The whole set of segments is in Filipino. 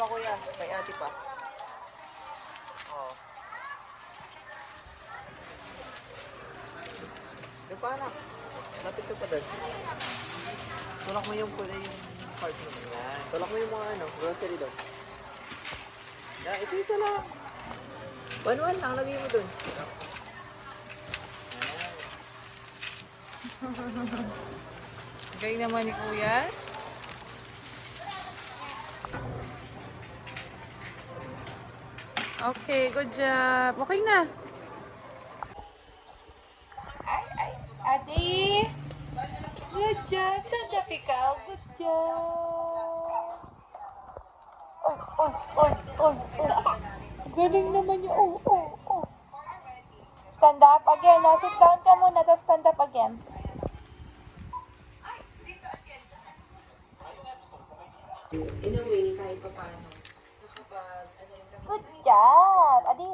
pa kuya. Kay ate pa. Oo. Doon pa anak. Lapit ka pa doon. Tulak mo yung pula yung card mo. Yan. Tulak mo yung mga grocery doon. Yan, isa-isa lang. One-one lang, lagay mo doon. Galing naman ni Kuya. Okay, good job. Okay na. Ay, Ate. Good job. Sandap ikaw. Good job. Oy. Galing naman niya. Oh. Stand up again. No? Sit down ka muna, tapos stand up again. In a way, kahit pa paano. Good job. Adi.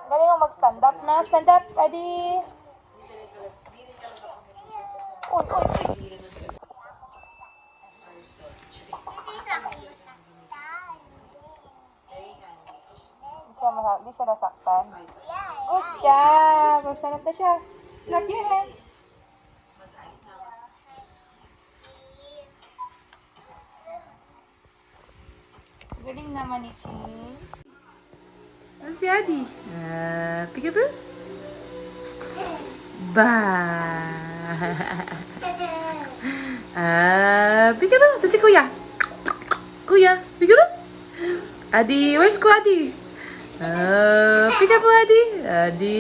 Galing mo mag-stand up na. Stand up, Adi. Uy. Di siya nasaktan. Good job. Stand up na siya. Clap your hands. Galing naman ni Ching. Ano si Adi? Peekaboo? Ba. Peekaboo? Saan si Kuya? Kuya, peekaboo? Adi, where's ko Adi? Peekaboo Adi? Adi.